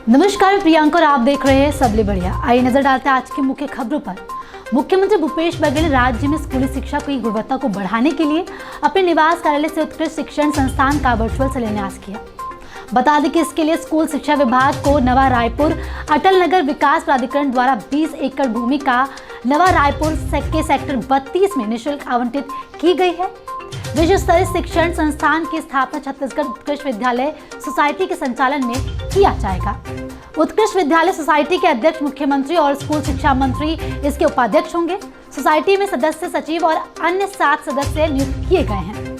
नमस्कार, प्रियंका और आप देख रहे हैं सबले बढ़िया। आइए नजर डालते हैं आज की मुख्य खबरों पर। मुख्यमंत्री भूपेश बघेल ने राज्य में स्कूली शिक्षा की गुणवत्ता को बढ़ाने के लिए अपने निवास कार्यालय से उत्कृष्ट शिक्षण संस्थान का वर्चुअल शिलान्यास किया। बता दें कि इसके लिए स्कूल शिक्षा विभाग को नवा रायपुर अटल नगर विकास प्राधिकरण द्वारा 20 एकड़ भूमि का नवा रायपुर के सेक्टर 32 में निःशुल्क आवंटित की गई है। विश्व स्तरीय शिक्षण संस्थान की स्थापना छत्तीसगढ़ उत्कृष्ट विद्यालय सोसाइटी के संचालन में किया जाएगा। उत्कृष्ट विद्यालय सोसाइटी के अध्यक्ष मुख्यमंत्री और स्कूल शिक्षा मंत्री इसके उपाध्यक्ष होंगे। सोसाइटी में सदस्य सचिव और अन्य 7 सदस्य नियुक्त किए गए हैं।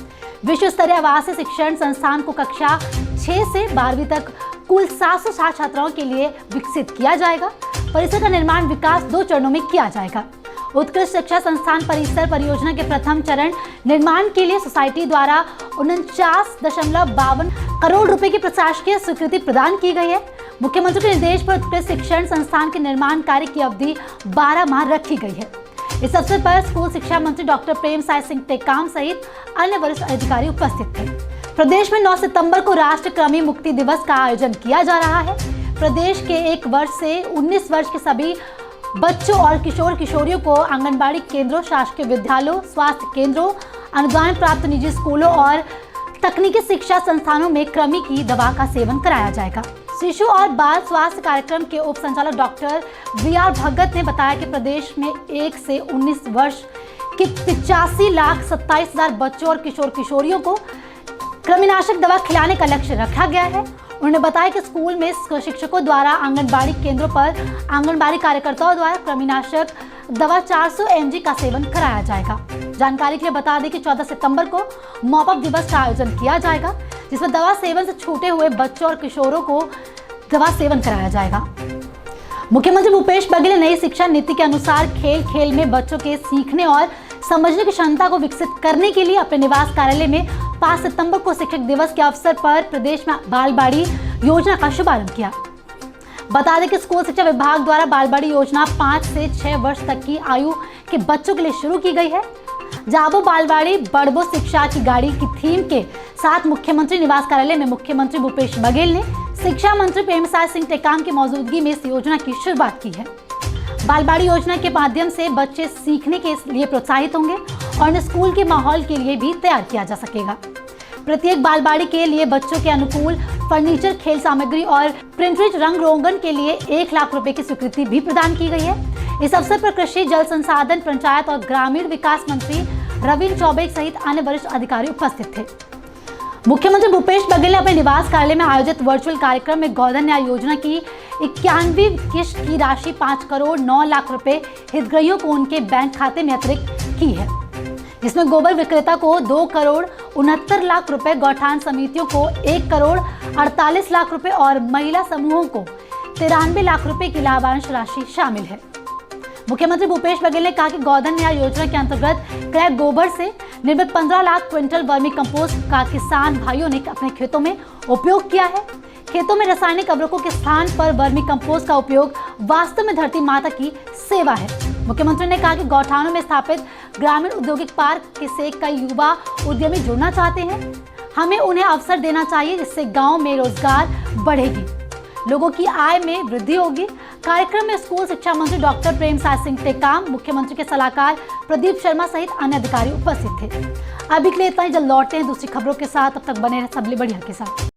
विश्व स्तरीय आवासीय शिक्षण संस्थान को कक्षा 6 से 12वीं तक कुल 760 छात्राओं के लिए विकसित किया जाएगा। परिसर का निर्माण विकास 2 चरणों में किया जाएगा। उत्कृष्ट शिक्षा संस्थान परिसर परियोजना के प्रथम चरण निर्माण के लिए सोसाइटी द्वारा 49.52 करोड़ रुपए की प्रशासकीय स्वीकृति प्रदान की गई है। मुख्यमंत्री के निर्देश पर उत्कृष्ट शिक्षण संस्थान के निर्माण कार्य की अवधि 12 माह रखी गई है। इस अवसर पर स्कूल शिक्षा मंत्री डॉक्टर प्रेमसाय सिंह टेकाम सहित अन्य वरिष्ठ अधिकारी उपस्थित थे। प्रदेश में 9 सितंबर को राष्ट्र कृमि मुक्ति दिवस का आयोजन किया जा रहा है। प्रदेश के 1 वर्ष से 19 वर्ष के सभी बच्चों और किशोर किशोरियों को आंगनबाड़ी केंद्रों, शासकीय विद्यालयों, स्वास्थ्य केंद्रों, अनुदान प्राप्त निजी स्कूलों और तकनीकी शिक्षा संस्थानों में कृमि की दवा का सेवन कराया जाएगा। शिशु और बाल स्वास्थ्य कार्यक्रम के उप संचालक डॉक्टर VR भगत ने बताया कि प्रदेश में 1 से 19 वर्ष के 85,27,000 बच्चों और किशोर किशोरियों को कृमिनाशक दवा खिलाने का लक्ष्य रखा गया है। उन्होंने बताया कि स्कूल में शिक्षकों द्वारा आंगनबाड़ी केंद्रों पर आंगनबाड़ी कार्यकर्ताओं द्वारा कृमिनाशक दवा 400 mg का सेवन कराया जाएगा। जानकारी के लिए बता दें कि 14 सितंबर को मॉपअप दिवस का आयोजन किया जाएगा, जिसमें दवा सेवन से छूटे हुए बच्चों और किशोरों को दवा सेवन कराया जाएगा। मुख्यमंत्री भूपेश बघेल ने नई शिक्षा नीति के अनुसार खेल खेल में बच्चों के सीखने और समझने की क्षमता को विकसित करने के लिए अपने निवास कार्यालय में 5 सितंबर को शिक्षक दिवस के अवसर पर प्रदेश में बालबाड़ी योजना का शुभारंभ किया। बता दें कि स्कूल शिक्षा विभाग द्वारा बालबाड़ी योजना 5 से 6 वर्ष तक की आयु के बच्चों के लिए शुरू की गई है। जाबो बालबाड़ी बड़बो शिक्षा की गाड़ी की थीम के साथ मुख्यमंत्री निवास कार्यालय में मुख्यमंत्री भूपेश बघेल ने शिक्षा मंत्री प्रेमसाय सिंह टेकाम की मौजूदगी में इस योजना की शुरुआत की है। बालबाड़ी योजना के माध्यम से बच्चे सीखने के लिए प्रोत्साहित होंगे और उन्हें स्कूल के माहौल के लिए भी तैयार किया जा सकेगा। प्रत्येक बालबाड़ी के लिए बच्चों के अनुकूल फर्नीचर, खेल सामग्री और प्रिंटेड रंग रोगन के लिए 1 लाख रुपए की स्वीकृति भी प्रदान की गई है। इस अवसर पर कृषि, जल संसाधन, पंचायत और ग्रामीण विकास मंत्री रविंद्र चौबे सहित अन्य वरिष्ठ अधिकारी उपस्थित थे। मुख्यमंत्री भूपेश बघेल ने अपने निवास कार्यालय में आयोजित वर्चुअल कार्यक्रम में गोधन न्याय योजना की 91वीं किश्त की राशि 5 करोड़ 9 लाख रुपए हितग्राहियों को उनके बैंक खाते में अतिरिक्त की है, जिसमें गोबर विक्रेता को 2 करोड़ 69 लाख रुपए, गौठान समितियों को 1 करोड़ 48 लाख रुपए और महिला समूहों को 93 लाख रुपए की लाभांश राशि शामिल है। मुख्यमंत्री भूपेश बघेल ने कहा कि गोधन न्याय योजना के अंतर्गत क्रय गोबर से निर्मित 15 लाख क्विंटल वर्मी कंपोस्ट का किसान भाइयों ने अपने खेतों में उपयोग किया है। खेतों में रासायनिक उर्वरकों के स्थान पर वर्मी कंपोस्ट का उपयोग वास्तव में धरती माता की सेवा है। मुख्यमंत्री ने कहा कि गौठानों में स्थापित ग्रामीण औद्योगिक पार्क से कई युवा उद्यमी जुड़ना चाहते हैं। हमें उन्हें अवसर देना चाहिए, जिससे गांव में रोजगार बढ़ेगी, लोगों की आय में वृद्धि होगी। कार्यक्रम में स्कूल शिक्षा मंत्री डॉक्टर प्रेमसाय सिंह टेकाम, मुख्यमंत्री के सलाहकार प्रदीप शर्मा सहित अन्य अधिकारी उपस्थित थे। अभी के लिए इतना ही, जल्द लौटते हैं दूसरी खबरों के साथ। तब तक बने रहे सबले बढ़िया के साथ।